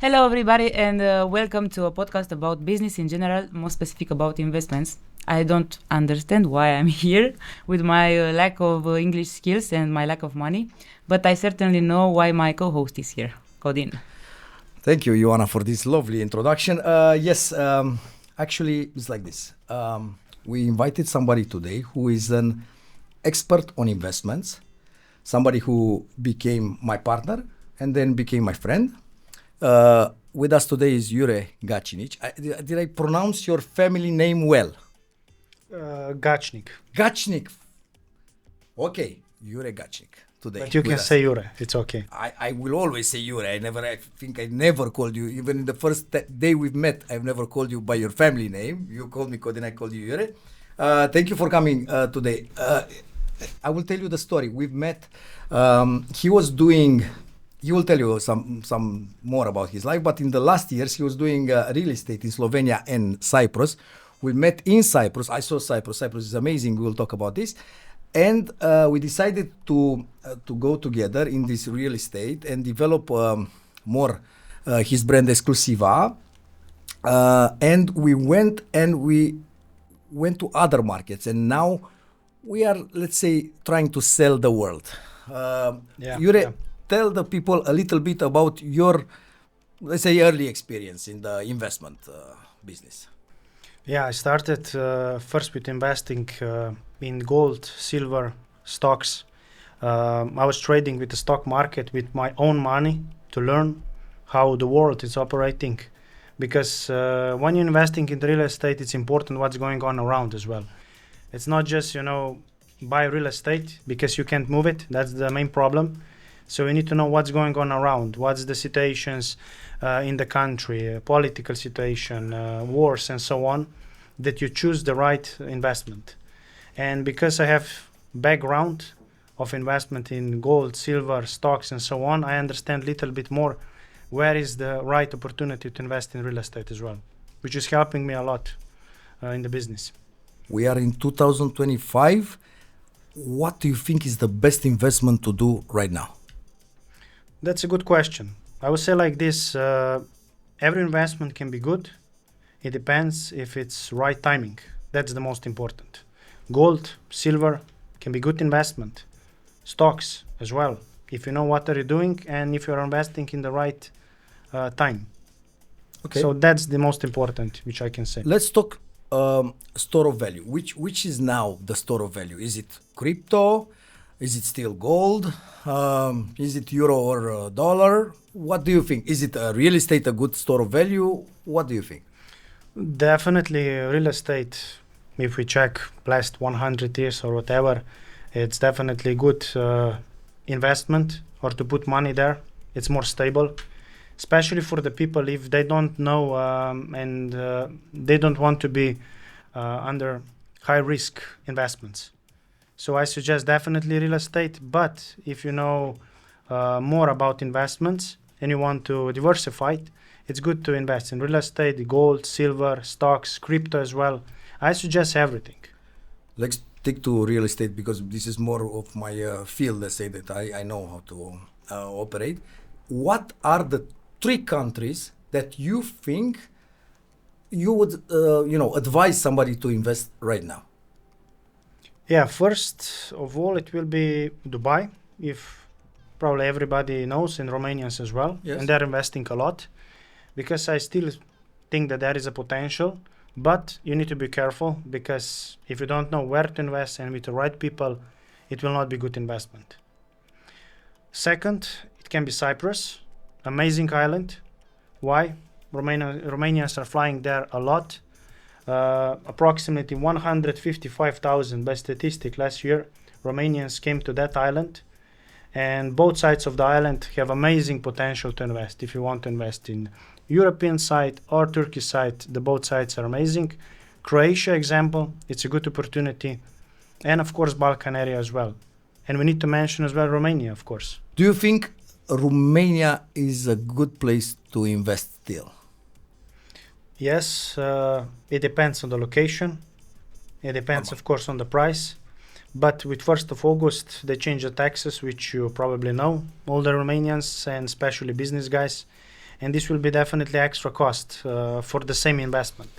Hello, everybody, and welcome to a podcast about business in general, more specific about investments. I don't understand why I'm here with my lack of English skills and my lack of money, but I certainly know why my co-host is here, Codin. Thank you, Ioana, for this lovely introduction. Actually, it's like this. We invited somebody today who is an expert on investments, somebody who became my partner and then became my friend. With us today is Jure Gacnik. Did I pronounce your family name well? Gacnik. Gacnik. Okay, Jure Gacnik today. But you can say Jure, it's okay. I will always say Jure. I think I never called you, even in the first day we've met, I've never called you by your family name. You called me Codin, I called you Jure. Thank you for coming today. I will tell you the story. We've met. He will tell you some more about his life, but in the last years, he was doing real estate in Slovenia and Cyprus. We met in Cyprus. I saw Cyprus. Cyprus is amazing. We will talk about this. And we decided to go together in this real estate and develop more his brand Exclusiva. And we went to other markets. And now we are, let's say, trying to sell the world. Jure, tell the people a little bit about your, let's say, early experience in the investment business. Yeah, I started first with investing in gold, silver, stocks. I was trading with the stock market with my own money to learn how the world is operating. Because when you're investing in real estate, it's important what's going on around as well. It's not just, buy real estate because you can't move it. That's the main problem. So we need to know what's going on around, what's the situations in the country, political situation, wars and so on, that you choose the right investment. And because I have background of investment in gold, silver, stocks and so on, I understand a little bit more where is the right opportunity to invest in real estate as well, which is helping me a lot in the business. We are in 2025. What do you think is the best investment to do right now? That's a good question. I would say like this, every investment can be good. It depends if it's right timing. That's the most important. Gold, silver can be good investment. Stocks as well, if you know what are you doing and if you're investing in the right time. Okay. So that's the most important, which I can say. Let's talk store of value. Which is now the store of value? Is it crypto? Is it still gold? Is it euro or dollar? What do you think? Is it real estate a good store of value? What do you think? Definitely real estate, if we check last 100 years or whatever, it's definitely good investment or to put money there. It's more stable, especially for the people if they don't know and they don't want to be under high risk investments. So I suggest definitely real estate, but if you know more about investments and you want to diversify it, it's good to invest in real estate, gold, silver, stocks, crypto as well. I suggest everything. Let's stick to real estate because this is more of my field, let's say, that I know how to operate. What are the 3 countries that you think you would advise somebody to invest right now? Yeah, first of all, it will be Dubai, if probably everybody knows, and Romanians as well. Yes. And they're investing a lot because I still think that there is a potential, but you need to be careful because if you don't know where to invest and with the right people, it will not be good investment. Second, it can be Cyprus, amazing island. Why? Romanians are flying there a lot. Approximately 155,000 by statistic last year Romanians came to that island, and both sides of the island have amazing potential to invest. If you want to invest in European side or Turkish side, the both sides are amazing. Croatia example, it's a good opportunity, and of course Balkan area as well. And we need to mention as well Romania, of course. Do you think Romania is a good place to invest still? Yes, it depends on the location. It depends, of course, on the price. But with 1st of August, they changed the taxes, which you probably know, all the Romanians and especially business guys. and this will be definitely extra cost for the same investment.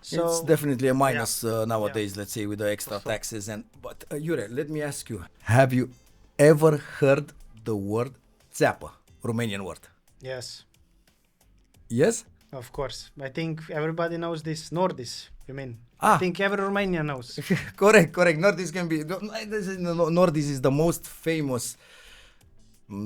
So it's definitely a minus nowadays, let's say, with the extra taxes. But Jure, let me ask you: have you ever heard the word țeapă, Romanian word? yes, Yes. of course. I think everybody knows this. Nordis, you mean? Ah. I think every Romanian knows. Correct. Nordis can be. Nordis is the most famous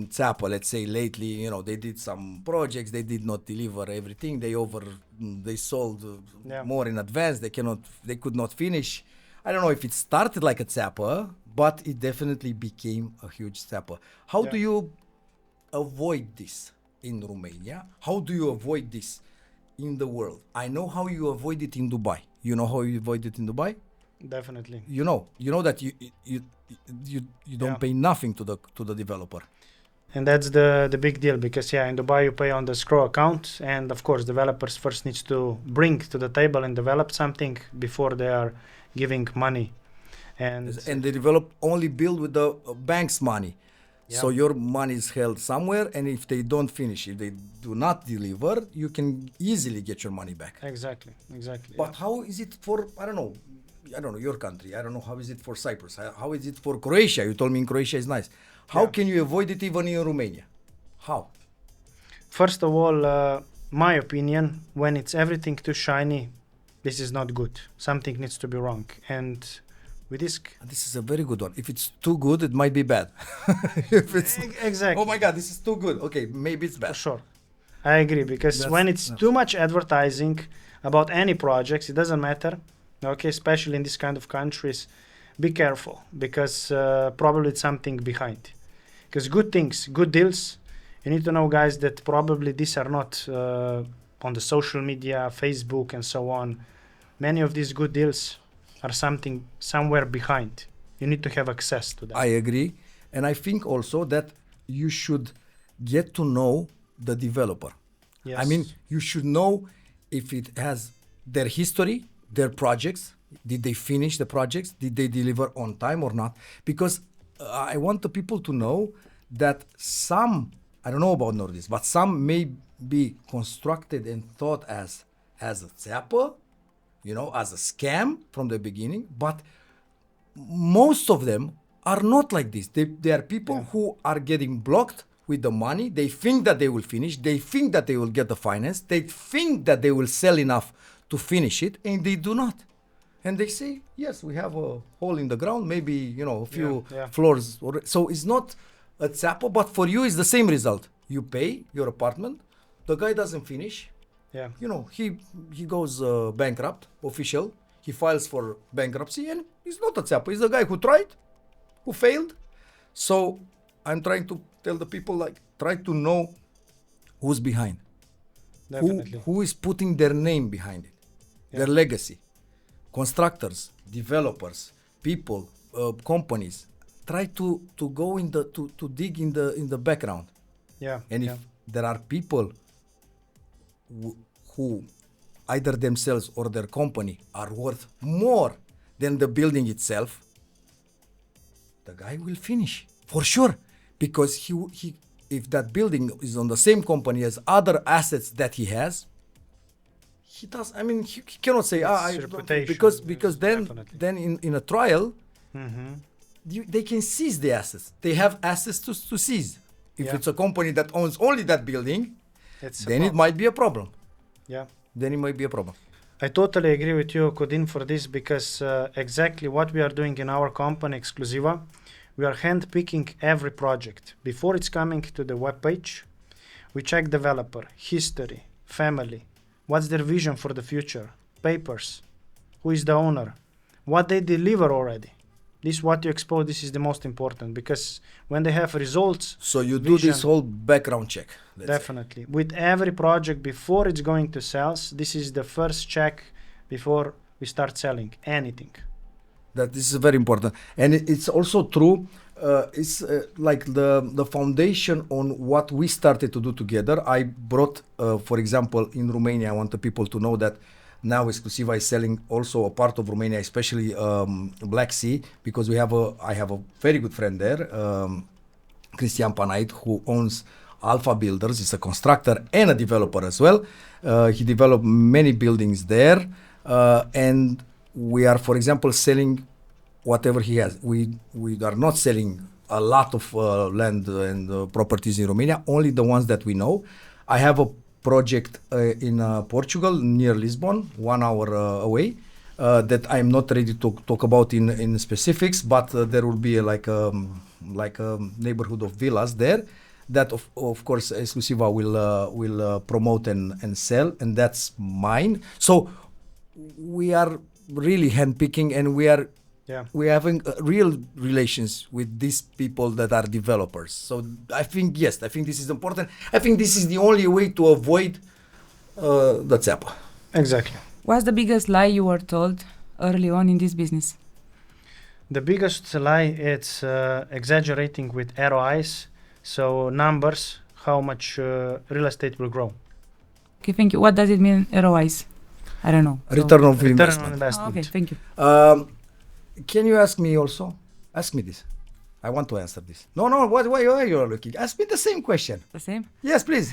țeapă, let's say, lately. They did some projects. They did not deliver everything. They sold more in advance. They could not finish. I don't know if it started like a țeapă, but it definitely became a huge țeapă. How do you avoid this in Romania? How do you avoid this in the world? I know how you avoid it in Dubai. You know how you avoid it in Dubai? Definitely. You know that you don't pay nothing to the developer. And that's the big deal, because in Dubai you pay on the escrow account, and of course developers first needs to bring to the table and develop something before they are giving money. And they develop only build with the bank's money. So your money is held somewhere, and if they don't finish, if they do not deliver, you can easily get your money back. Exactly. But how is it for, I don't know, your country. I don't know how is it for Cyprus. How is it for Croatia? You told me in Croatia is nice. How can you avoid it even in Romania? How? First of all, my opinion, when it's everything too shiny, this is not good. Something needs to be wrong. And with this is a very good one. If it's too good, it might be bad. If it's exactly. Oh my God, this is too good. Okay, maybe it's bad. For sure. I agree, because when it's too much advertising about any projects, it doesn't matter. Okay, especially in this kind of countries, be careful, because probably it's something behind. Because good things, good deals, you need to know, guys, that probably these are not on the social media, Facebook and so on. Many of these good deals are something somewhere behind. You need to have access to that. I agree. And I think also that you should get to know the developer. Yes. I mean, you should know if it has their history, their projects. Did they finish the projects? Did they deliver on time or not? Because I want the people to know that some, I don't know about Nordis, but some may be constructed and thought as a țeapă, as a scam from the beginning. But most of them are not like this. They are people who are getting blocked with the money. They think that they will finish. They think that they will get the finance. They think that they will sell enough to finish it, and they do not. And they say, yes, we have a hole in the ground, maybe, a few floors. So it's not a țeapă, but for you it's the same result. You pay your apartment, the guy doesn't finish. Yeah. He goes bankrupt, official. He files for bankruptcy, and he's not a țeapă. He's the guy who tried, who failed. So I'm trying to tell the people, try to know who's behind. Definitely. Who is putting their name behind it, their legacy. Constructors, developers, people, companies. Try to go to dig in the background. Yeah. And if there are people who either themselves or their company are worth more than the building itself, the guy will finish for sure, because he if that building is on the same company as other assets that he has, he does. I mean, he cannot say because then in a trial, they can seize the assets. They have assets to seize. If it's a company that owns only that building, then it might be a problem. Yeah. Then it might be a problem. I totally agree with you, Codin, for this, because exactly what we are doing in our company, Exclusiva, we are handpicking every project. Before it's coming to the webpage, we check developer, history, family, what's their vision for the future, papers, who is the owner, what they deliver already. This what you expose, this is the most important, because when they have results... So you do this whole background check. Definitely. With every project, before it's going to sales, this is the first check before we start selling anything. This is very important. And it's also true, it's like the foundation on what we started to do together. I brought, for example, in Romania, I want the people to know that now Exclusiva is selling also a part of Romania, especially Black Sea, because I have a very good friend there, Cristian Panait, who owns Alpha Builders. He's a constructor and a developer as well. He developed many buildings there, and we are, for example, selling whatever he has. We are not selling a lot of land and properties in Romania, only the ones that we know. I have a project in Portugal near Lisbon, 1 hour away, that I'm not ready to talk about in specifics, but there will be like a neighborhood of villas there that of course Exclusiva will promote and sell, and that's mine. So we are really handpicking, and we're having real relations with these people that are developers. So I think this is important. I think this is the only way to avoid the țeapă. Exactly. What's the biggest lie you were told early on in this business? The biggest lie, it's exaggerating with ROIs, so numbers, how much real estate will grow. Okay, thank you. What does it mean, ROIs? I don't know. Return on Return investment. on investment. Okay, thank you. Can you ask me also? Ask me this. I want to answer this. No, why are you looking? Ask me the same question. The same? Yes, please.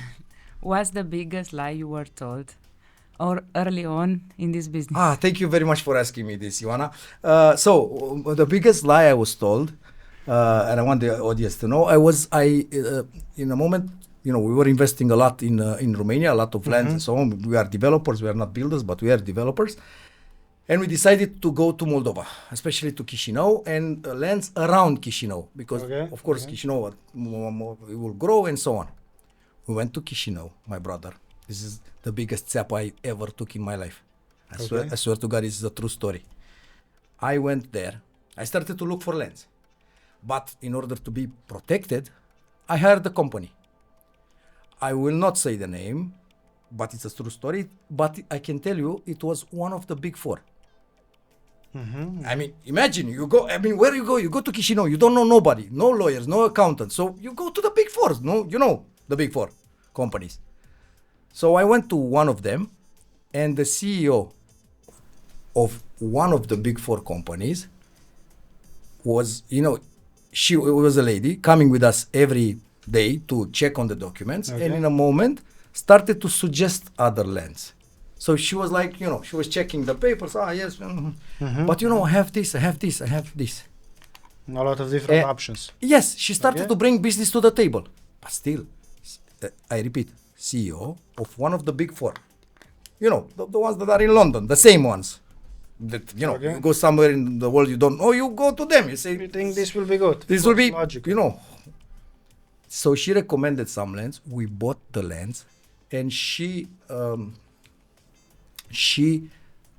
What's the biggest lie you were told or early on in this business? Thank you very much for asking me this, Ioana. So the biggest lie I was told, and I want the audience to know, in a moment, we were investing a lot in Romania, a lot of lands and so on. We are developers. We are not builders, but we are developers. And we decided to go to Moldova, especially to Chișinău and lands around Chișinău, because of course Chișinău will grow and so on. We went to Chișinău, my brother. This is the biggest țeapă I ever took in my life. I swear to God, this is a true story. I went there. I started to look for lands. But in order to be protected, I hired a company. I will not say the name, but it's a true story. But I can tell you, it was one of the big four. I mean, imagine you go. I mean, where you go? You go to Chișinău. You don't know nobody, no lawyers, no accountants. So you go to the big fours. No, the big four companies. So I went to one of them, and the CEO of one of the big four companies was, she was a lady coming with us every day to check on the documents, and in a moment started to suggest other lands. So she was like, she was checking the papers. Yes, but I have this, I have this, I have this. A lot of different options. Yes, she started to bring business to the table. But still, I repeat, CEO of one of the big four. The ones that are in London, the same ones. That, you go somewhere in the world you don't know, you go to them. You say, you think this will be good. This will be, logical. So she recommended some lands. We bought the lands, and she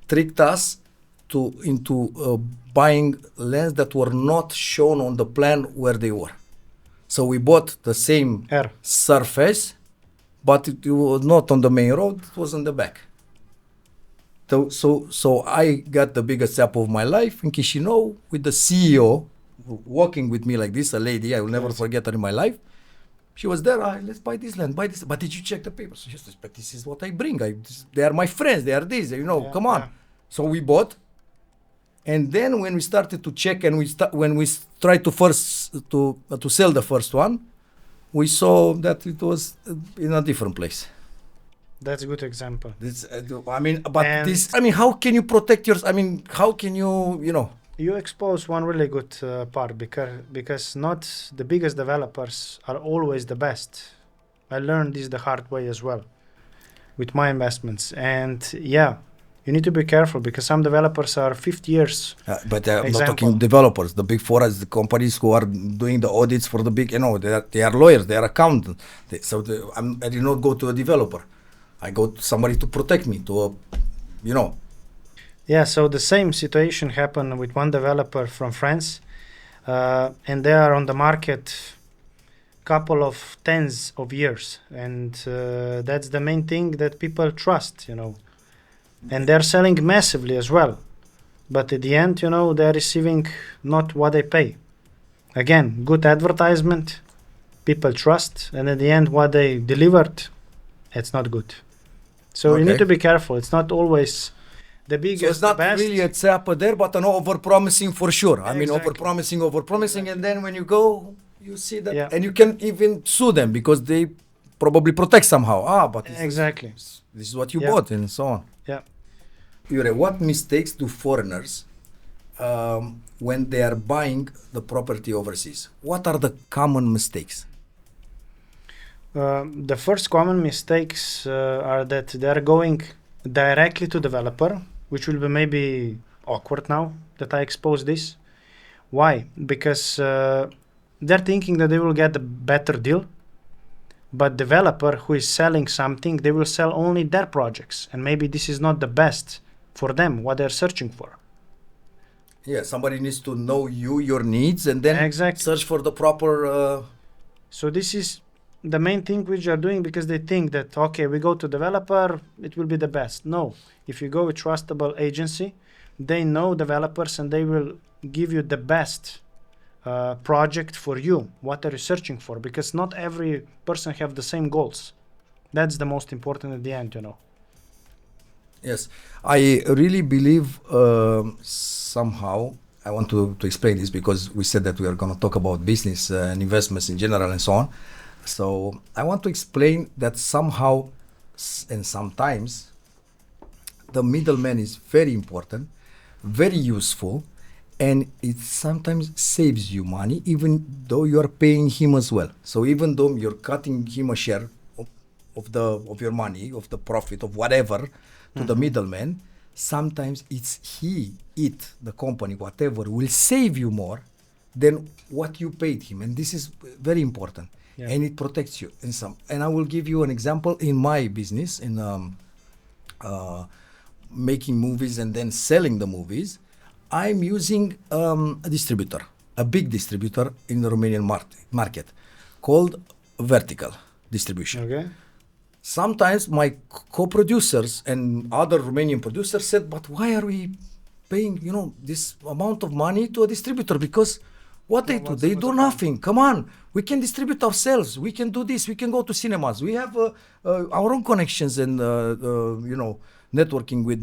tricked us into buying lands that were not shown on the plan where they were. So we bought the same surface, but it was not on the main road, it was on the back. So I got the biggest țeapă of my life in Chișinău with the CEO walking with me like this, a lady, I will never forget her in my life. She was there, let's buy this land, buy this. But did you check the papers? She said, but this is what I bring. They are my friends, they are this, come on. So we bought. And then when we started to check and when we tried to sell the first one, we saw that it was in a different place. That's a good example. How can you protect yours? How can you, You expose one really good part because not the biggest developers are always the best. I learned this the hard way as well with my investments. And you need to be careful because some developers are 50 years. But I'm not talking developers. The big four is the companies who are doing the audits for the big, they are lawyers, they are accountants. I did not go to a developer. I go to somebody to protect me, Yeah, so the same situation happened with one developer from France, and they are on the market couple of tens of years, and that's the main thing that people trust, and they're selling massively as well, but at the end, they're receiving not what they pay. Again, good advertisement, people trust, and at the end, what they delivered, it's not good. So you need to be careful. It's not always the biggest, so it's not best. really a țeapă there, but an over-promising for sure. Exactly. Over-promising, and then when you go, you see that, Yeah. and you can even sue them because they probably protect somehow. But Exactly. this is what you Yeah. bought, and so on. Yeah. Jure, what mistakes do foreigners when they are buying the property overseas? What are the common mistakes? The first common mistakes are that they are going directly to developer, which will be maybe awkward now that I expose this. Why? Because they're thinking that they will get a better deal, but developer who is selling something, they will sell only their projects, and maybe this is not the best for them, what they're searching for. Yeah, somebody needs to know your needs, and then Exactly. search for the proper. So this is the main thing which are doing, because they think that, okay, we go to developer, it will be the best. No, if you go with trustable agency, they know developers and they will give you the best project for you. What are you searching for? Because not every person have the same goals. That's the most important at the end, you know. Yes, I really believe somehow. I want to explain this because we said that we are going to talk about business and investments in general and so on. So I want to explain that somehow and sometimes the middleman is very important, very useful, and it sometimes saves you money even though you are paying him as well. So even though you're cutting him a share of your money, of the profit, of whatever, to the middleman, sometimes the company, whatever, will save you more than what you paid him. And this is very important. Yeah. And it protects you in some. And I will give you an example in my business, in making movies and then selling the movies. I'm using a distributor, a big distributor in the Romanian market called Vertical Distribution. Okay. Sometimes my co-producers and other Romanian producers said, but why are we paying, this amount of money to a distributor? Because what they do, they do nothing. Come on, we can distribute ourselves. We can do this. We can go to cinemas. We have our own connections and, networking with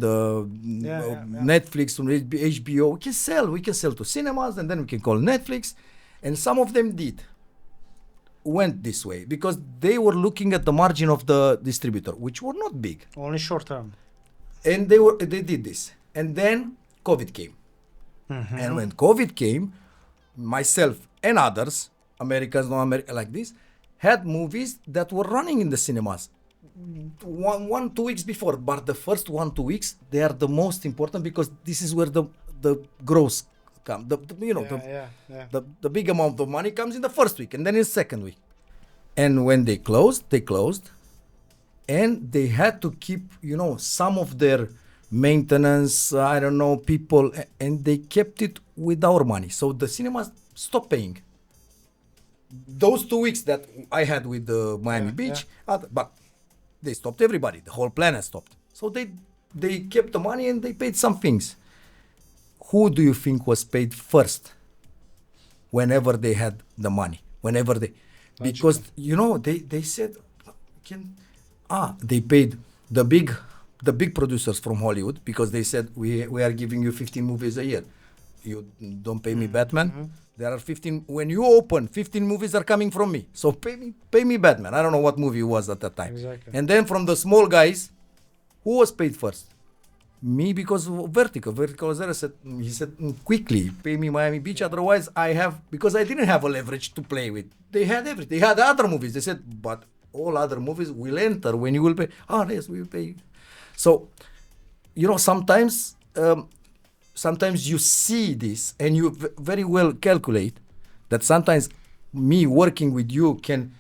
Netflix and HBO. We can sell to cinemas, and then we can call Netflix. And some of them went this way because they were looking at the margin of the distributor, which were not big. Only short term. And they did this. And then COVID came. And when COVID came, myself and others, Americans, non-Americans like this, had movies that were running in the cinemas 2 weeks before. But the first 1-2 weeks, they are the most important because this is where the growth comes. The big amount of money comes in the first week and then in the second week. And when they closed, and they had to keep, some of their maintenance, people, and they kept it with our money. So the cinemas stopped paying. Those 2 weeks that I had with the Miami Beach, but they stopped everybody. The whole planet stopped. So they kept the money and they paid some things. Who do you think was paid first whenever they had the money? Because, they said, they paid the big producers from Hollywood because they said, we are giving you 15 movies a year. You don't pay me Batman. There are 15. When you open, 15 movies are coming from me. So pay me Batman. I don't know what movie it was at that time. Exactly. And then from the small guys, who was paid first? Me, because of Vertical. Vertical was there. He said, quickly, pay me Miami Beach. Otherwise, because I didn't have a leverage to play with. They had everything. They had other movies. They said, but all other movies will enter when you will pay. Yes, we will pay. So, sometimes you see this and you very well calculate that sometimes me working with you can,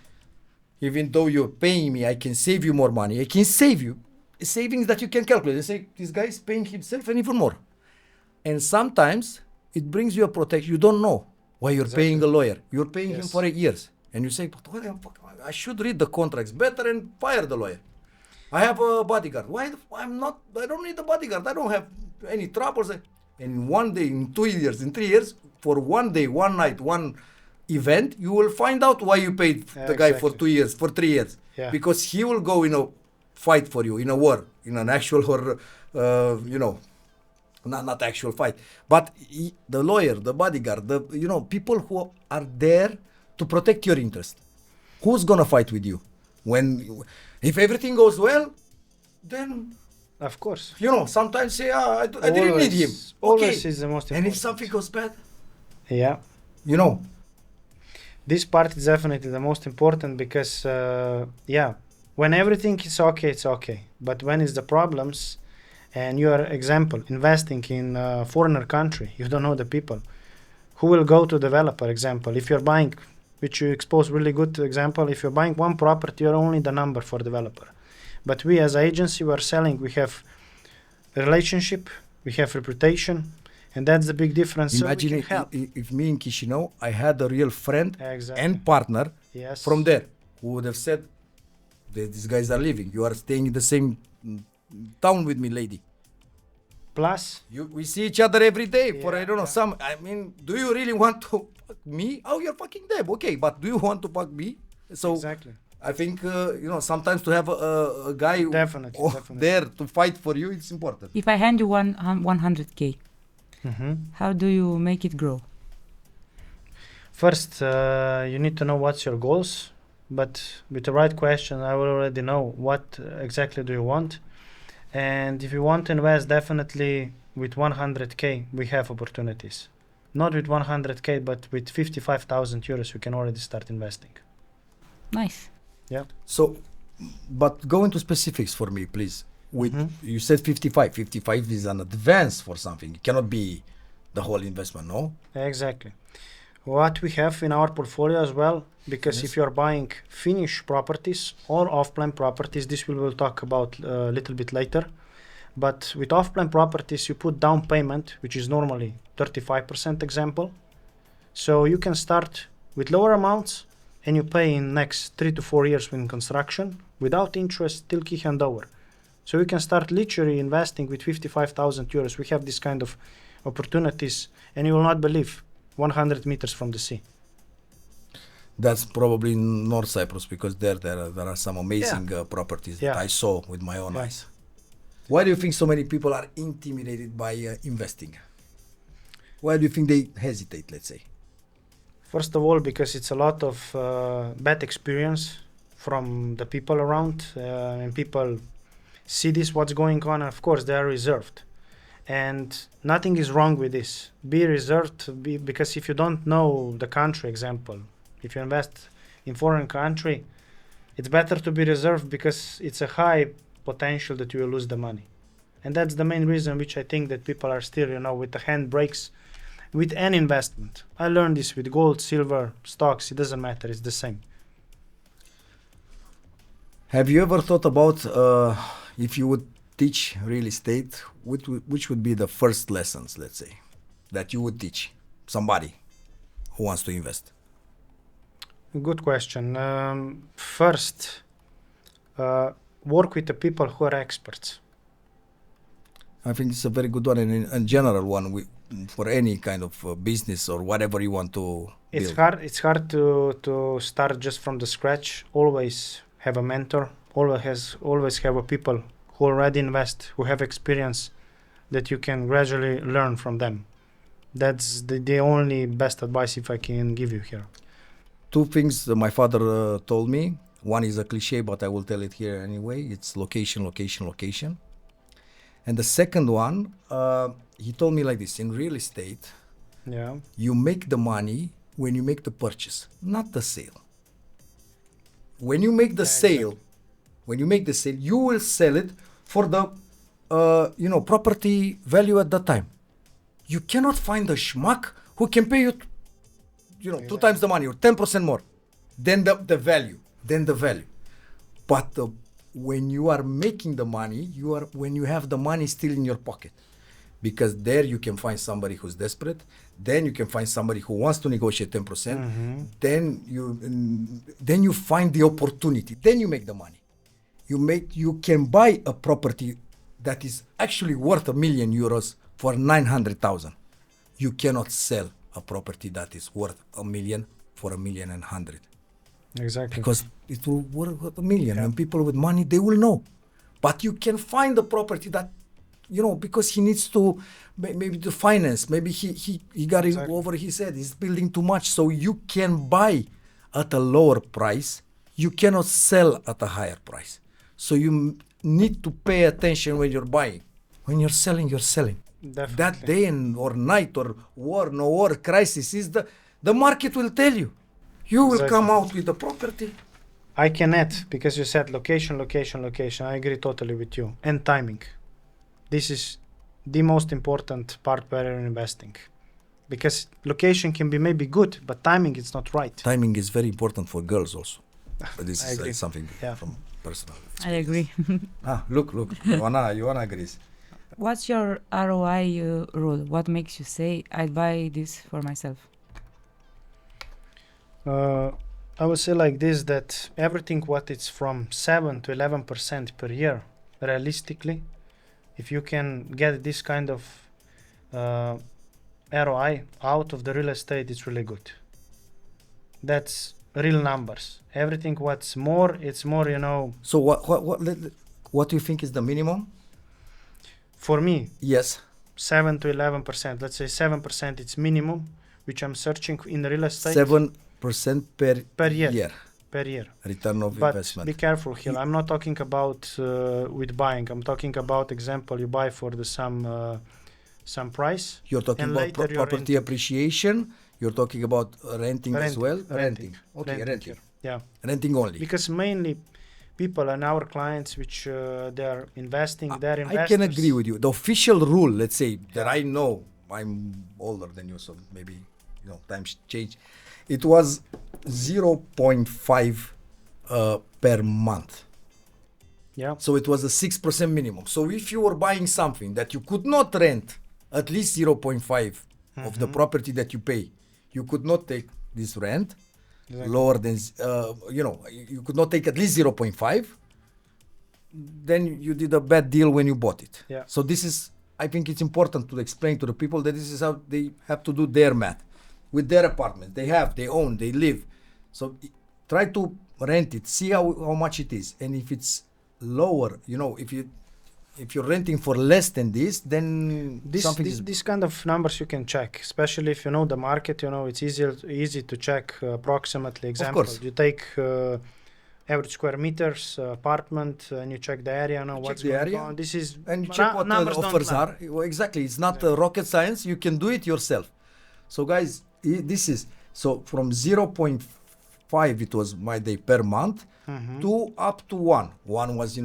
even though you're paying me, I can save you more money. I can save you. Savings that you can calculate. They say, this guy is paying himself and even more. And sometimes it brings you a protection. You don't know why you're paying a lawyer. You're paying him for 8 years. And you say, but what I should read the contracts better and fire the lawyer. I have a bodyguard. I don't need a bodyguard. I don't have any troubles. And one day, in 2 years, in 3 years, for 1 day, 1 night, 1 event, you will find out why you paid the guy for 2 years, for 3 years. Yeah. Because he will go in a fight for you, in a war, in an actual or, not actual fight. But the lawyer, the bodyguard, people who are there to protect your interest. Who's gonna fight with you? If everything goes well, then Of course. sometimes say, I didn't need him. Always is the most important. And if something goes bad, Yeah. This part is definitely the most important because, when everything is okay, it's okay. But when it's the problems, and you are, example, investing in a foreigner country, you don't know the people. Who will go to developer, example? If you're buying, which you expose really good example, if you're buying one property, you're only the number for developer. But we as agency, we are selling, we have a relationship, we have reputation, and that's the big difference. imagine if me in Chisinau, I had a real friend Exactly. and partner Yes. from there who would have said, these guys are leaving. You are staying in the same town with me, lady. Plus, We see each other every day for, Yeah, I don't know, do you really want to fuck me? Oh, you're fucking them. Okay, but do you want to fuck me? So exactly. I think, sometimes to have a guy Definitely. there to fight for you, it's important. If I hand you 100K, Mm-hmm. how do you make it grow? First, you need to know what's your goals. But with the right question, I will already know what exactly do you want. And if you want to invest, definitely with 100K, we have opportunities. Not with 100K, but with 55,000 euros, you can already start investing. Nice. So, but go into specifics for me, please. Mhm. You said 55. 55 is an advance for something. It cannot be the whole investment, no? Exactly. What we have in our portfolio as well, because Yes. if you're buying Finnish properties or off-plan properties, this we will talk about a little bit later. But with off-plan properties, you put down payment, which is normally 35% example. So you can start with lower amounts and you pay in next 3 to 4 years in construction without interest till key handover. So you can start literally investing with 55,000 euros. We have this kind of opportunities, and you will not believe, 100 meters from the sea. That's probably North Cyprus because there are some amazing properties that I saw with my own eyes. Why do you think so many people are intimidated by investing? Why do you think they hesitate, let's say? First of all, because it's a lot of bad experience from the people around, and people see this, what's going on, and of course they are reserved. And nothing is wrong with this. Be reserved, because if you don't know the country, example, if you invest in foreign country, it's better to be reserved because it's a high potential that you will lose the money. And that's the main reason which I think that people are still, with the handbrakes with any investment. I learned this with gold, silver, stocks, it doesn't matter, it's the same. Have you ever thought about if you would teach real estate, which would be the first lessons, let's say, that you would teach somebody who wants to invest? Good question. First, work with the people who are experts. I think it's a very good one and a general one for any kind of business or whatever you want to build. It's hard to start just from the scratch. Always have a mentor. Always have a people who already invest, who have experience, that you can gradually learn from them. That's the only best advice if I can give you here. Two things that my father told me. One is a cliche, but I will tell it here anyway. It's location, location, location. And the second one, he told me like this: in real estate, you make the money when you make the purchase, not the sale. When you make the sale, you will sell it for the property value at that time. You cannot find a schmuck who can pay you 2 times the money or 10% more than the value. But when you are making the money, when you have the money still in your pocket, because there you can find somebody who's desperate. Then you can find somebody who wants to negotiate 10%. Mm-hmm. Then you find the opportunity. Then you make the money. You can buy a property that is actually worth €1 million for 900,000. You cannot sell a property that is worth $1 million for $1.1 million. Exactly. Because it will worth $1 million, and people with money, they will know. But you can find a property that, because he needs to maybe to finance. Maybe he got it over his head. He's building too much. So you can buy at a lower price, you cannot sell at a higher price. So you need to pay attention when you're buying. When you're selling, you're selling. Definitely. That day or night or war, no war, crisis is the market will tell you. You will Exactly. come out with the property. I can add, because you said location, location, location. I agree totally with you. And timing. This is the most important part where you're investing. Because location can be maybe good, but timing is not right. Timing is very important for girls also. But this I is agree. something Yeah. from personal. I agree. Look, Ioana agrees. What's your ROI rule? What makes you say, I'd buy this for myself? I would say like this, that everything what it's from 7 to 11% per year, realistically, if you can get this kind of ROI out of the real estate, it's really good. That's real numbers. Everything what's more, it's more, you know. So what do you think is the minimum? For me, Yes. 7 to 11%. Let's say 7% it's minimum, which I'm searching in real estate 7% per year. Per year. Return of But investment. be careful here. I'm not talking about with buying. I'm talking about example you buy for the some price. You're talking and about later you're property renting. appreciation. You're talking about renting as well. Renting. Okay, renting. Yeah. Renting only. Because mainly people and our clients which they are investing, they're investors. I can agree with you. The official rule, let's say, that I know, I'm older than you, so maybe times change. It was 0.5 per month. Yeah. So it was a 6% minimum. So if you were buying something that you could not rent at least 0.5 of the property that you pay, you could not take this rent lower than, you could not take at least 0.5. Then you did a bad deal when you bought it. Yeah. So this is, I think it's important to explain to the people that this is how they have to do their math. With their apartment, they own, they live. So try to rent it, see how much it is. And if it's lower, if you're renting for less than this, then this kind of numbers you can check, especially if you know the market. It's easy to check approximately. Example, course. you take average square meters apartment and you check the area. What's the going area, on. This is and you check what the offers are. Well, exactly, it's not rocket science. You can do it yourself. So guys, this is from 0.5 it was my day per month to up to 1. 1 was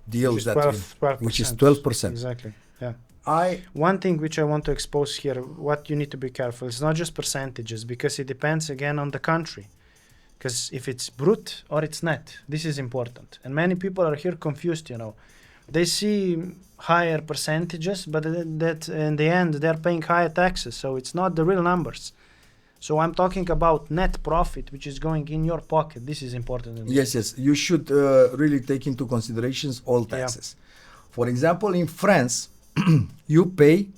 deals that 12%. which is 12%. Exactly. Yeah. One thing which I want to expose here, what you need to be careful, it's not just percentages, because it depends again on the country. Because if it's brut or it's net, this is important. And many people are here confused, They see higher percentages, but that in the end they're paying higher taxes, so it's not the real numbers. So I'm talking about net profit, which is going in your pocket. This is important. Yes. You should really take into considerations all taxes. Yeah. For example, in France, you pay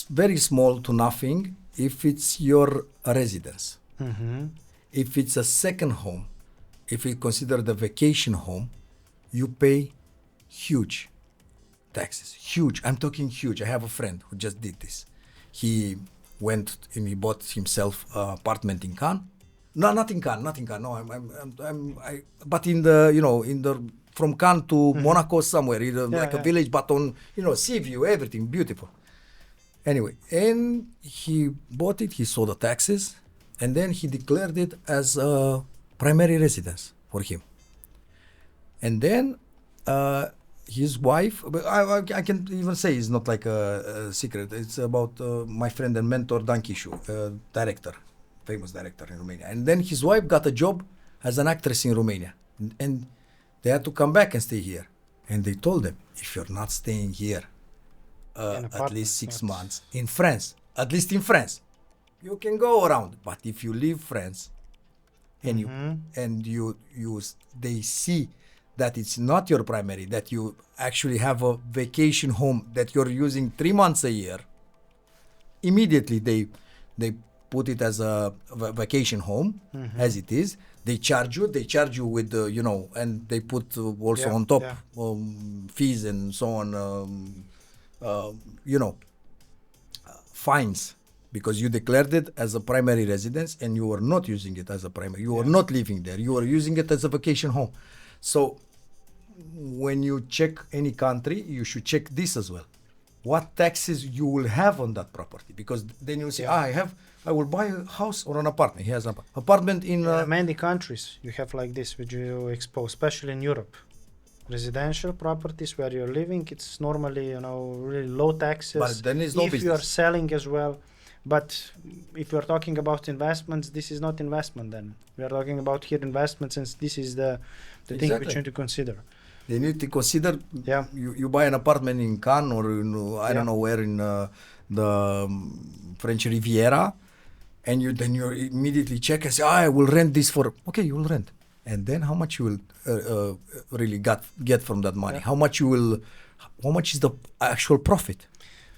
very small to nothing if it's your residence. If it's a second home, if we consider the vacation home, you pay huge taxes. Huge. I'm talking huge. I have a friend who just did this. He went and he bought himself an apartment in Cannes. No, not in Cannes. No, but in the from Cannes to Monaco somewhere, a village, but on sea view, everything beautiful. Anyway, and he bought it. He saw the taxes, and then he declared it as a primary residence for him. And then his wife, I can even say it's not like a secret. It's about my friend and mentor Dan Chișu, director, famous director in Romania. And then his wife got a job as an actress in Romania, and they had to come back and stay here. And they told them, if you're not staying here at least 6 months in France, at least in France, you can go around. But if you leave France and they see that it's not your primary, that you actually have a vacation home that you're using 3 months a year, immediately they put it as a vacation home as it is. They charge you with the, and they put also on top fees and so on, fines because you declared it as a primary residence and you were not using it as a primary. You were not living there. You were using it as a vacation home. So when you check any country, you should check this as well. What taxes you will have on that property? Because then you will say, I will buy a house or an apartment. He has an apartment in... many countries you have like this, which you expose, especially in Europe. Residential properties where you're living, it's normally, really low taxes. But then it's no if business. you are selling as well. But if you're talking about investments, this is not investment then. We are talking about here investments, and this is the thing which you need to consider. They need to consider, you buy an apartment in Cannes or in, I don't know where, in the French Riviera, and you immediately check and say, I will rent this for, okay, you will rent. And then how much you will really get from that money? How much is the actual profit?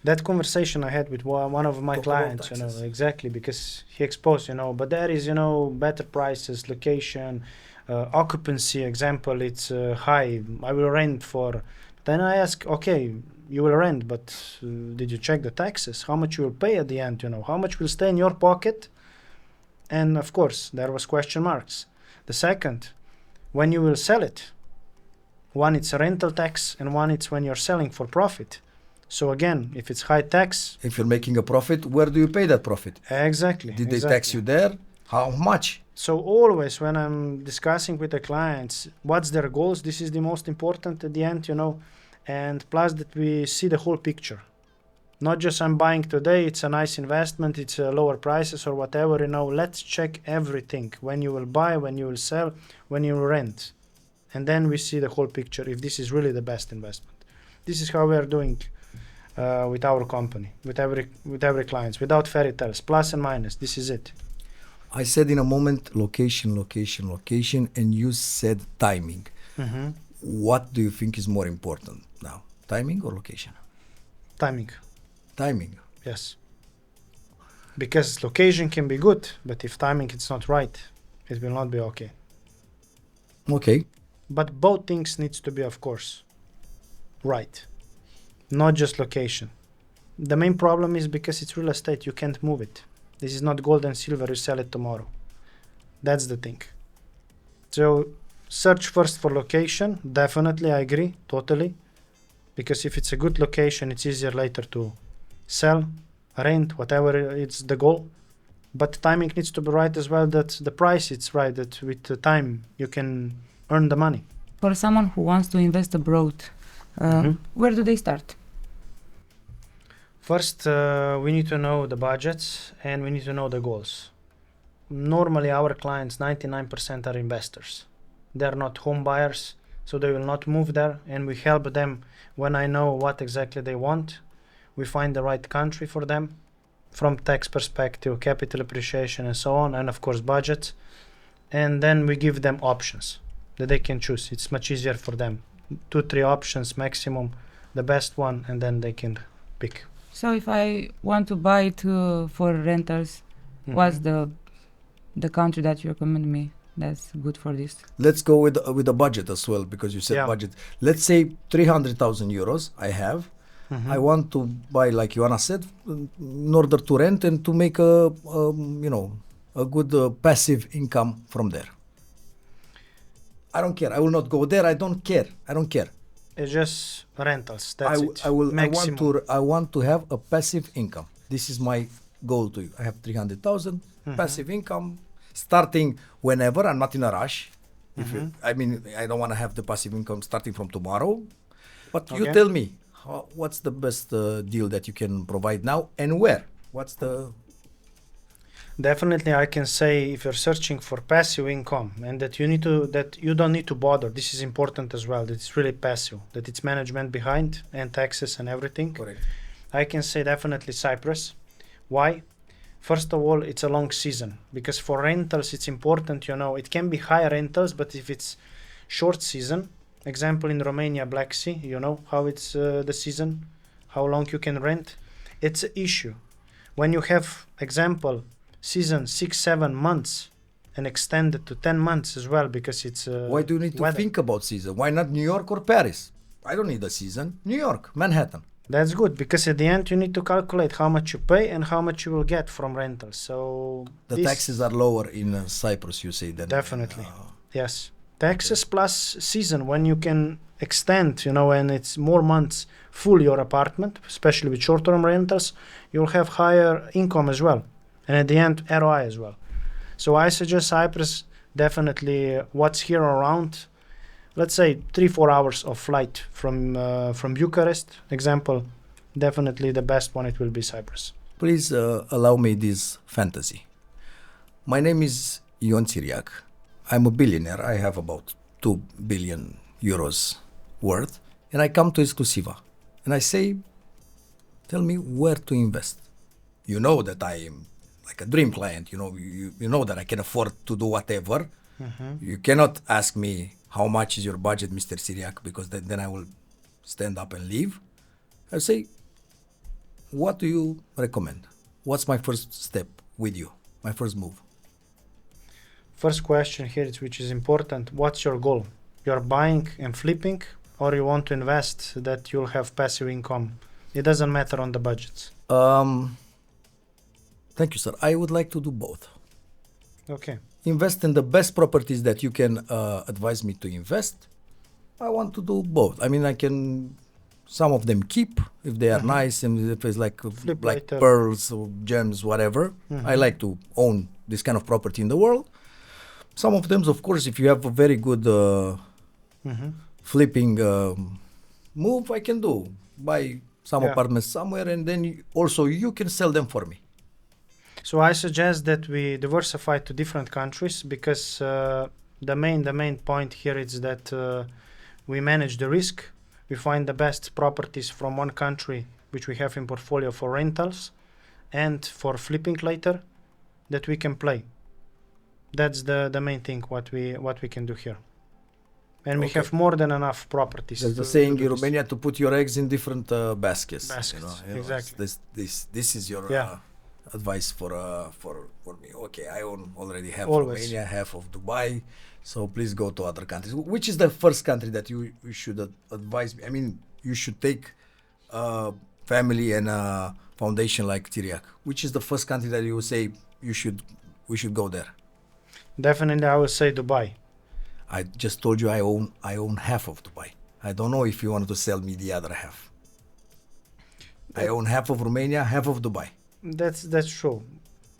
That conversation I had with one of my clients, exactly, because he exposed, but there is, better prices, location, occupancy, example, it's high, I will rent for. Then I ask, okay, you will rent, but did you check the taxes? How much you will pay at the end, how much will stay in your pocket? And of course, there was question marks. The second, when you will sell it, one it's a rental tax and one it's when you're selling for profit. So again, if it's high tax... If you're making a profit, where do you pay that profit? Exactly. Did they tax you there? How much? So always when I'm discussing with the clients, what's their goals, this is the most important at the end, and plus that we see the whole picture. Not just I'm buying today, it's a nice investment, it's lower prices or whatever, let's check everything. When you will buy, when you will sell, when you will rent. And then we see the whole picture, if this is really the best investment. This is how we are doing with our company, with every client, without fairy tales, plus and minus, this is it. I said in a moment, location, and you said timing. Mm-hmm. What do you think is more important now, timing or location? Timing. Timing. Yes. Because location can be good, but if timing is not right, it will not be okay. Okay. But both things needs to be, of course, right. Not just location. The main problem is because it's real estate, you can't move it. This is not gold and silver, you sell it tomorrow. That's the thing. So search first for location. Definitely, I agree, totally. Because if it's a good location, it's easier later to sell, rent, whatever it's the goal. But timing needs to be right as well, that the price is right, that with the time you can earn the money. For someone who wants to invest abroad, where do they start? First, we need to know the budgets and we need to know the goals. Normally, our clients, 99% are investors. They're not home buyers, so they will not move there, and we help them when I know what exactly they want. We find the right country for them from tax perspective, capital appreciation, and so on, and of course budget. And then we give them options that they can choose. It's much easier for them. 2-3 options maximum, the best one, and then they can pick. So if I want to buy it for rentals, what's the country that you recommend me that's good for this? Let's go with the budget as well, because you said budget. Let's say 300,000 euros I have. I want to buy, like Ioana said, in order to rent and to make a good passive income from there. I don't care. I will not go there. I don't care. It's just rentals. That's it. I want to have a passive income. This is my goal to you. I have 300,000 passive income, starting whenever. I'm not in a rush. I don't want to have the passive income starting from tomorrow. But you tell me, what's the best deal that you can provide now, and where? What's the... Definitely, I can say if you're searching for passive income and that you don't need to bother. This is important as well. That it's really passive. That it's management behind and taxes and everything. Correct. I can say definitely Cyprus. Why? First of all, it's a long season, because for rentals it's important. It can be high rentals, but if it's short season, example in Romania, Black Sea, how it's the season, how long you can rent. It's an issue. When you have, example, season 6-7 months and extended to 10 months as well, because it's why do you need to think about season? Why not New York or Paris? I don't need a season. New York, Manhattan. That's good, because at the end you need to calculate how much you pay and how much you will get from rentals. So The taxes are lower in Cyprus, you say, than definitely. Yes. Taxes plus season, when you can extend, and it's more months full your apartment, especially with short-term rentals, you'll have higher income as well. And at the end, ROI as well. So I suggest Cyprus, definitely what's here around, let's say 3-4 hours of flight from Bucharest, example, definitely the best one, it will be Cyprus. Please allow me this fantasy. My name is Ion Țiriac. I'm a billionaire. I have about 2 billion euros worth. And I come to Exclusiva. And I say, tell me where to invest. You know that I am like a dream client. You know that I can afford to do whatever. You cannot ask me how much is your budget, Mr. Țiriac, because then I will stand up and leave. I say, what do you recommend? What's my first step with you? My first move? First question here, which is important, what's your goal? You're buying and flipping, or you want to invest that you'll have passive income? It doesn't matter on the budgets. Thank you, sir. I would like to do both. Okay. Invest in the best properties that you can advise me to invest. I want to do both. I mean, I can some of them keep if they are nice and if it's like later. pearls or gems, whatever. I like to own this kind of property in the world. Some of them, of course, if you have a very good flipping move, I can do. Buy some apartments somewhere and then also you can sell them for me. So I suggest that we diversify to different countries, because the main point here is that we manage the risk. We find the best properties from one country which we have in portfolio for rentals and for flipping later that we can play. That's the main thing what we can do here. And we have more than enough properties. There's the saying in Romania to put your eggs in different baskets. Exactly. This is your advice for me. Okay, I already have Always. Romania, half of Dubai. So please go to other countries. Which is the first country that you should advise me? I mean, you should take family and foundation like Țiriac. Which is the first country that you would say we should go there? Definitely, I would say Dubai. I just told you I own half of Dubai. I don't know if you wanted to sell me the other half. I own half of Romania, half of Dubai. That's true.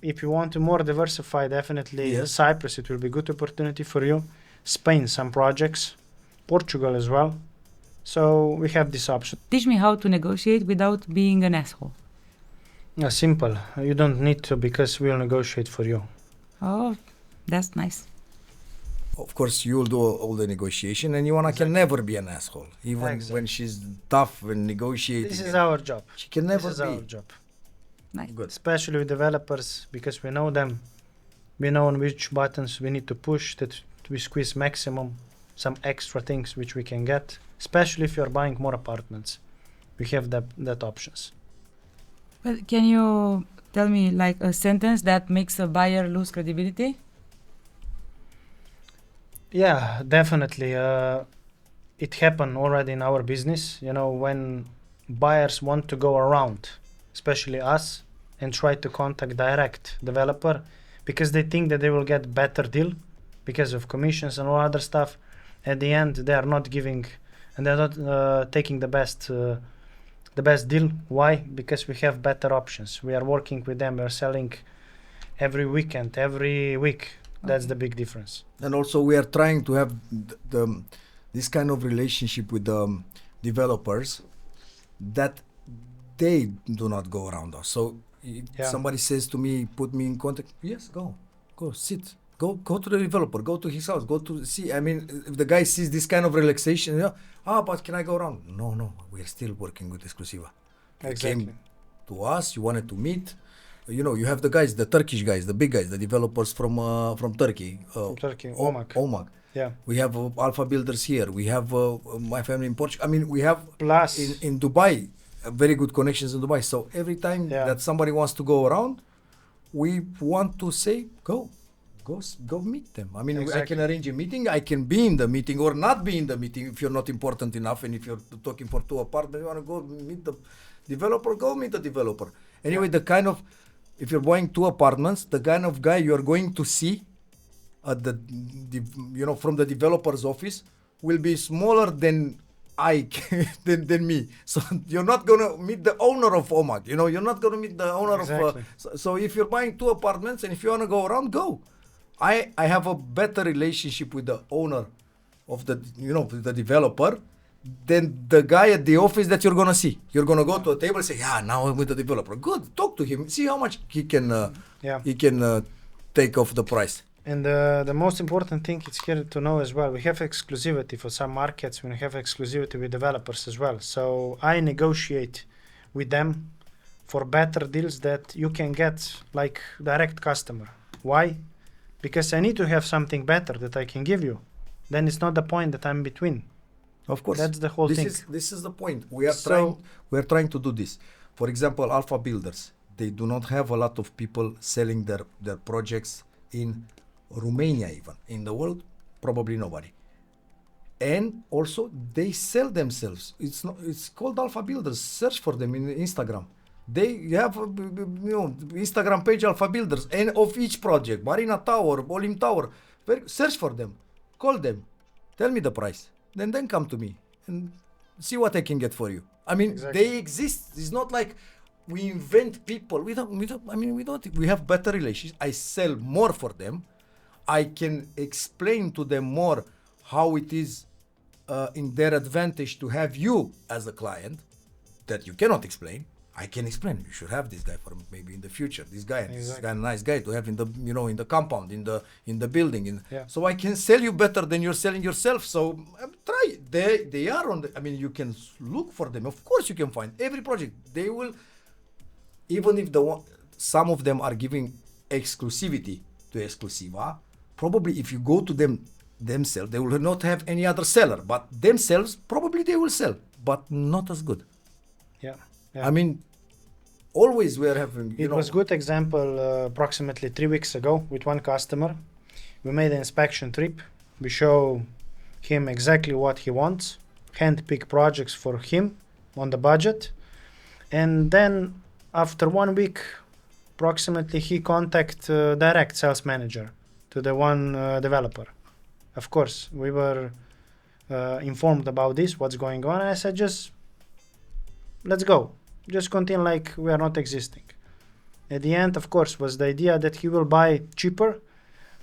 If you want to more diversify, definitely Cyprus, it will be a good opportunity for you. Spain, some projects. Portugal as well. So we have this option. Teach me how to negotiate without being an asshole. Simple. You don't need to, because we'll negotiate for you. Oh, that's nice. Of course, you'll do all the negotiation, and Ioana can never be an asshole. Even when she's tough and negotiating. This is our job. She can never This is our job. Nice. Good. Especially with developers, because we know them. We know on which buttons we need to push, that we squeeze maximum, some extra things which we can get. Especially if you're buying more apartments. We have that options. Well, can you tell me like a sentence that makes a buyer lose credibility? Yeah, definitely. It happened already in our business. When buyers want to go around, especially us, and try to contact direct developer, because they think that they will get better deal because of commissions and all other stuff. At the end, they are not giving, and they're not taking the best deal. Why? Because we have better options. We are working with them. We are selling every weekend, every week. That's the big difference. And also we are trying to have this kind of relationship with the developers that they do not go around us. So if somebody says to me, put me in contact, yes, go sit. Go to the developer, go to his house, go to see. I mean, if the guy sees this kind of relaxation, but can I go around? No, we're still working with Exclusiva. Exactly. You came to us, you wanted to meet. You have the guys, the Turkish guys, the big guys, the developers from Turkey. From Turkey, Omag. Yeah. We have Alpha Builders here. We have my family in Portugal. I mean, we have plus in Dubai, very good connections in Dubai. So every time that somebody wants to go around, we want to say, go. go meet them. I mean, I Exactly. can arrange a meeting. I can be in the meeting or not be in the meeting if you're not important enough. And if you're talking for 2 apartments, you want to go meet the developer, go meet the developer. Anyway, if you're buying 2 apartments, the kind of guy you're going to see at from the developer's office will be smaller than than me. So you're not gonna meet the owner of OMAG. You're not gonna meet the owner Exactly. of. So if you're buying 2 apartments and if you wanna go around, go. I have a better relationship with the owner of the developer than the guy at the office that you're gonna see. You're gonna go to a table and say, yeah, now I'm with the developer. Good, talk to him, see how much he can take off the price. And the most important thing is here to know as well, we have exclusivity for some markets, we have exclusivity with developers as well. So I negotiate with them for better deals that you can get like direct customer. Why? Because I need to have something better that I can give you. Then it's not the point that I'm between. Of course. That's the whole thing. This is the point. We are trying to do this. For example, Alpha Builders, they do not have a lot of people selling their projects in Romania even. In the world, probably nobody. And also they sell themselves. It's called Alpha Builders. Search for them in Instagram. They have Instagram page Alpha Builders and of each project, Marina Tower, Olim Tower. Search for them. Call them. Tell me the price. Then come to me and see what I can get for you. I mean, Exactly. They exist. It's not like we invent people. We don't. We have better relations. I sell more for them. I can explain to them more how it is in their advantage to have you as a client that you cannot explain. I can explain. You should have this guy for maybe in the future. This guy, a nice guy to have in the in the compound, in the building. So I can sell you better than you're selling yourself. So try. They are on. You can look for them. Of course, you can find every project. They will, even if some of them are giving exclusivity to Exclusiva. Probably if you go to them themselves, they will not have any other seller. But themselves, probably they will sell, but not as good. Yeah. Always we are having. It was good example approximately 3 weeks ago with one customer. We made an inspection trip. We show him exactly what he wants, hand-pick projects for him on the budget. And then after 1 week, approximately he contact direct sales manager to the one developer. Of course, we were informed about this, what's going on. And I said, let's go. Just continue like we are not existing. At the end, of course, was the idea that he will buy cheaper,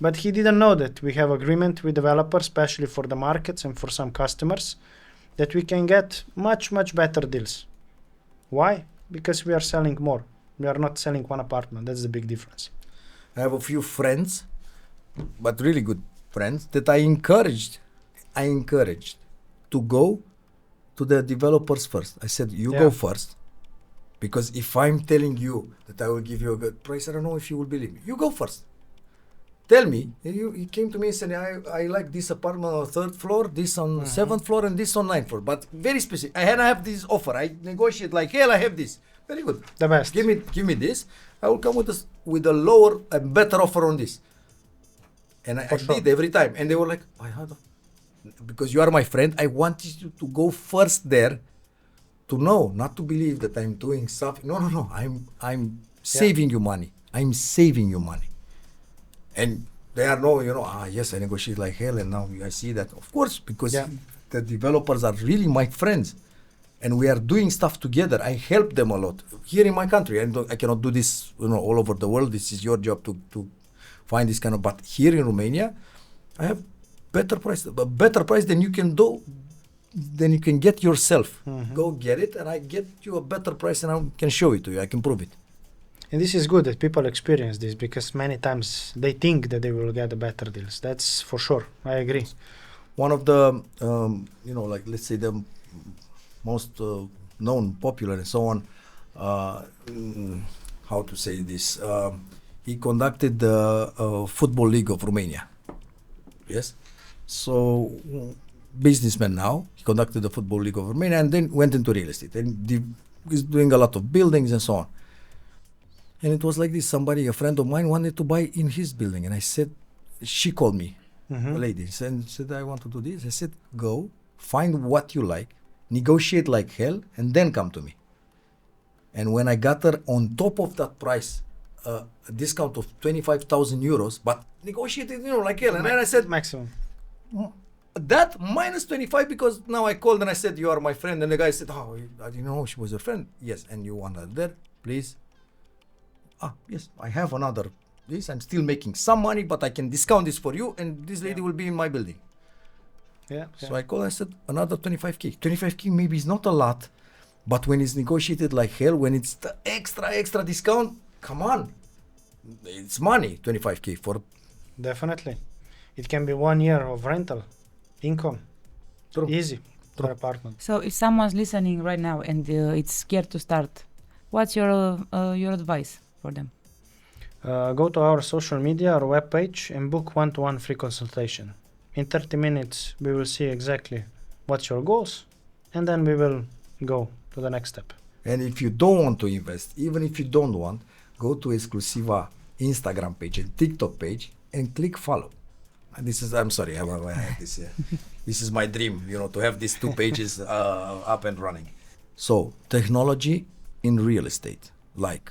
but he didn't know that we have agreement with developers, especially for the markets and for some customers, that we can get much, much better deals. Why? Because we are selling more. We are not selling one apartment. That's the big difference. I have a few friends, but really good friends, that I encouraged to go to the developers first. I said, you go first. Because if I'm telling you that I will give you a good price, I don't know if you will believe me. You go first. Tell me. He came to me and said, I like this apartment on 3rd floor, this on 7th floor, and this on 9th floor. But very specific. I have this offer. I negotiate like hell. I have this. Very good. The best. Give me this. I will come with a lower and better offer on this. And I did every time. And they were like, because you are my friend, I wanted you to go first there to know, not to believe that I'm doing something. No. I'm saving you money. I'm saving you money. And they are yes, I negotiate like hell, and now I see that. Of course, because the developers are really my friends. And we are doing stuff together. I help them a lot. Here in my country, I cannot do this all over the world. This is your job to find this kind of, but here in Romania, I have a better price than you can do, than you can get yourself. Go get it, and I get you a better price, and I can show it to you. I can prove it. And this is good that people experience this, because many times they think that they will get the better deals. That's for sure. I agree. One of the, like let's say the most known, popular, and so on. How to say this? He conducted the Football League of Romania. Yes. So, businessman now. He conducted the Football League of Romania and then went into real estate. And he's doing a lot of buildings and so on. And it was like this. A friend of mine wanted to buy in his building. And I said, she called me, a lady, said, I want to do this. I said, go, find what you like, negotiate like hell, and then come to me. And when I got her on top of that price, a discount of 25,000 euros, but negotiated, like hell. And then I said, maximum. That minus 25, because now I called and I said, you are my friend. And the guy said, oh, I didn't know she was your friend. Yes, and you want her there, please. Yes, I have another this. I'm still making some money, but I can discount this for you, and this lady will be in my building. Yeah. So I called and I said, another 25K. 25K maybe is not a lot, but when it's negotiated like hell, when it's the extra discount, come on. It's money, 25K for... Definitely. It can be 1 year of rental income. True. Easy for apartment. So if someone's listening right now and it's scared to start, what's your advice for them? Go to our social media or webpage and book one-to-one free consultation. In 30 minutes, we will see exactly what's your goals, and then we will go to the next step. And if you don't want to invest, even if you don't want, go to Exclusiva Instagram page and TikTok page and click follow. And this is, I'm sorry, I have this. This is my dream, to have these 2 pages up and running. So, technology in real estate, like,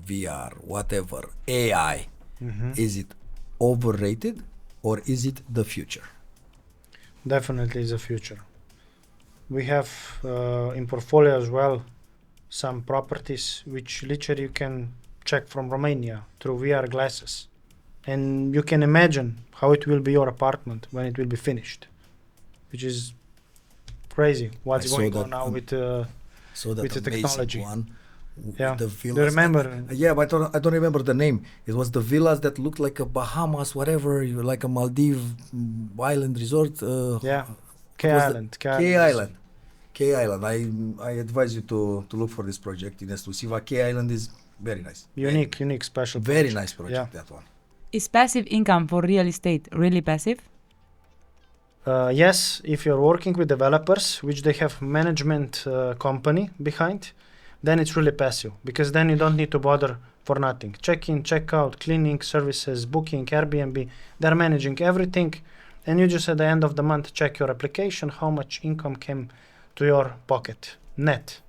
VR, whatever, AI, is it overrated or is it the future? Definitely is the future. We have in portfolio as well some properties which literally you can check from Romania through VR glasses. And you can imagine how it will be your apartment when it will be finished, which is crazy. What's going on now with the technology? One, yeah, the do you remember? But I don't remember the name. It was the villas that looked like a Bahamas, whatever, like a Maldive island resort. K Island. K Island. I advise you to look for this project in Exclusiva. K Island is very nice. Unique, special. Very nice project, that one. Is passive income for real estate really passive? Yes, if you're working with developers, which they have management company behind, then it's really passive, because then you don't need to bother for nothing. Check in, check out, cleaning services, booking, Airbnb, they're managing everything, and you just at the end of the month check your application, how much income came to your pocket, net.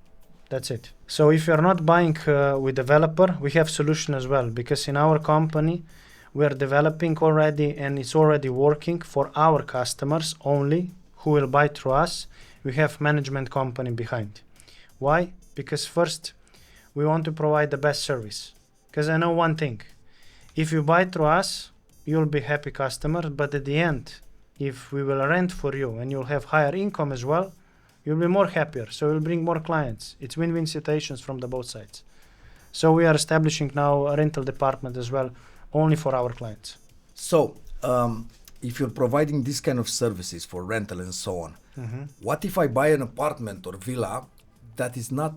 That's it. So if you're not buying with developer, we have solution as well, because in our company, we are developing already and it's already working for our customers only who will buy through us. We have management company behind. Why? Because first, we want to provide the best service. Because I know one thing, if you buy through us, you'll be happy customer, but at the end, if we will rent for you and you'll have higher income as well, you'll be more happier, so you'll bring more clients. It's win-win situations from the both sides. So we are establishing now a rental department as well, only for our clients. So, if you're providing this kind of services for rental and so on, what if I buy an apartment or villa that is not,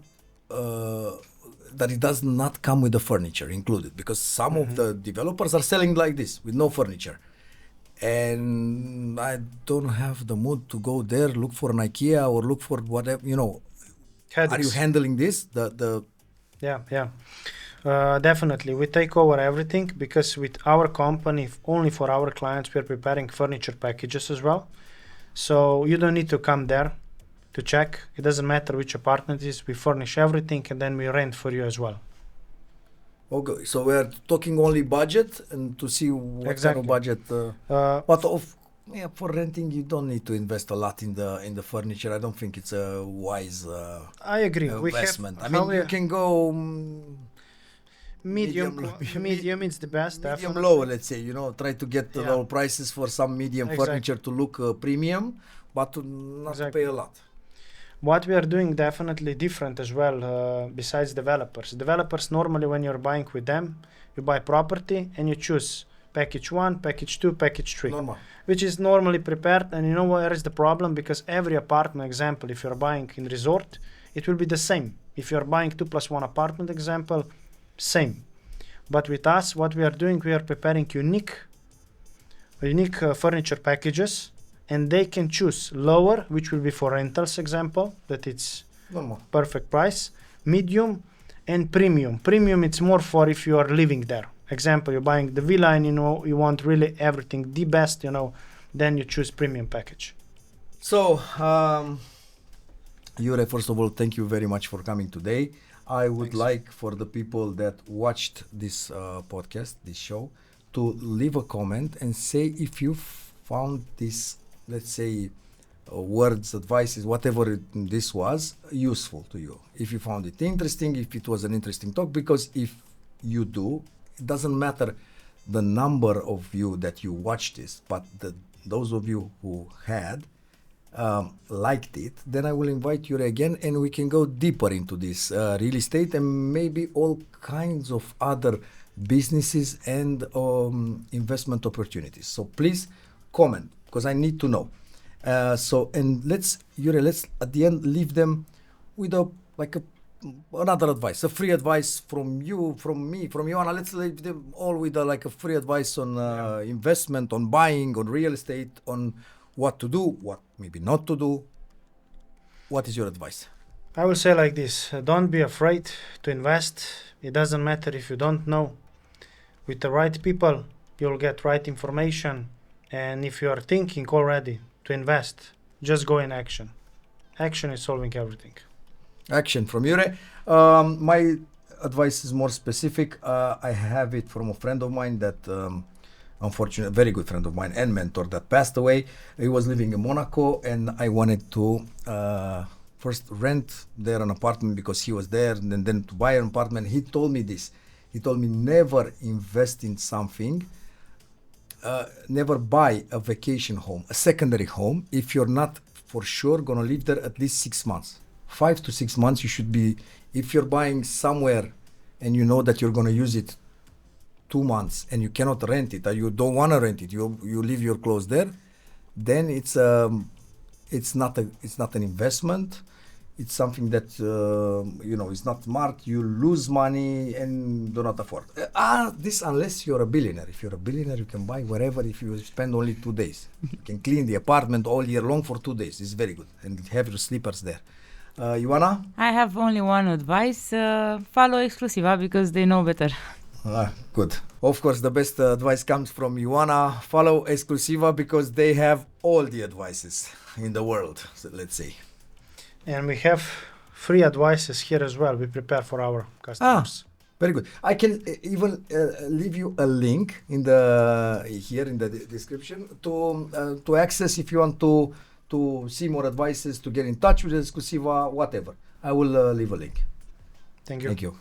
that it does not come with the furniture included? Because some of the developers are selling like this with no furniture, and I don't have the mood to go there, look for an IKEA or look for whatever, Are you handling this? Yeah. Definitely, we take over everything, because with our company, only for our clients, we are preparing furniture packages as well. So you don't need to come there to check. It doesn't matter which apartment it is. We furnish everything and then we rent for you as well. Okay, so we are talking only budget and to see what kind of budget. For renting, you don't need to invest a lot in the furniture. I don't think it's a wise I agree. investment. You can go. Medium is the best. Medium low, let's say. Try to get low prices for some medium furniture to look premium, but not to pay a lot. What we are doing definitely different as well, besides developers. Developers, normally when you're buying with them, you buy property and you choose package 1, package 2, package 3. Normal. Which is normally prepared, and you know where is the problem? Because every apartment, example, if you're buying in resort, it will be the same. If you're buying 2+1 apartment, example, same. But with us, what we are doing, we are preparing unique furniture packages, and they can choose lower, which will be for rentals, example, that it's normal, perfect price, medium, and premium. Premium, it's more for if you are living there, example, you're buying the villa and you want really everything, the best, then you choose premium package. So, Jure, first of all, thank you very much for coming today. I would Thanks. like for the people that watched this podcast, this show, to leave a comment and say if you found this, let's say, words, advices, whatever this was, useful to you. If you found it interesting, if it was an interesting talk, because if you do, it doesn't matter the number of you that you watched this, but those of you who had liked it, then I will invite you again and we can go deeper into this real estate and maybe all kinds of other businesses and investment opportunities. So please comment, because I need to know. And let's at the end leave them with another advice, a free advice from you, from me, from Ioana. Let's leave them all with a free advice on investment, on buying, on real estate, on what to do, what maybe not to do. What is your advice? I will say like this, don't be afraid to invest. It doesn't matter if you don't know. With the right people, you'll get right information. And if you are thinking already to invest, just go in action. Action is solving everything. Action from Jure. My advice is more specific. I have it from a friend of mine that, unfortunately, a very good friend of mine and mentor that passed away. He was living in Monaco, and I wanted to first rent there an apartment because he was there, and then to buy an apartment. He told me this. He told me never invest in something. Never buy a vacation home, a secondary home, if you're not for sure going to live there at least 6 months. 5 to 6 months you should be. If you're buying somewhere and you know that you're going to use it 2 months and you cannot rent it, or you don't want to rent it, you leave your clothes there, then it's not an investment. It's something that is not smart. You lose money and do not afford. This unless you're a billionaire. If you're a billionaire, you can buy wherever. If you spend only 2 days, you can clean the apartment all year long for 2 days. It's very good, and have your slippers there. Ioana? I have only one advice: follow Exclusiva because they know better. Good. Of course, the best advice comes from Ioana. Follow Exclusiva because they have all the advices in the world, so let's say. And we have free advices here as well. We prepare for our customers. Very good. I can even leave you a link in here in the description to access if you want to see more advices, to get in touch with Exclusiva, whatever. I will leave a link. Thank you. Thank you.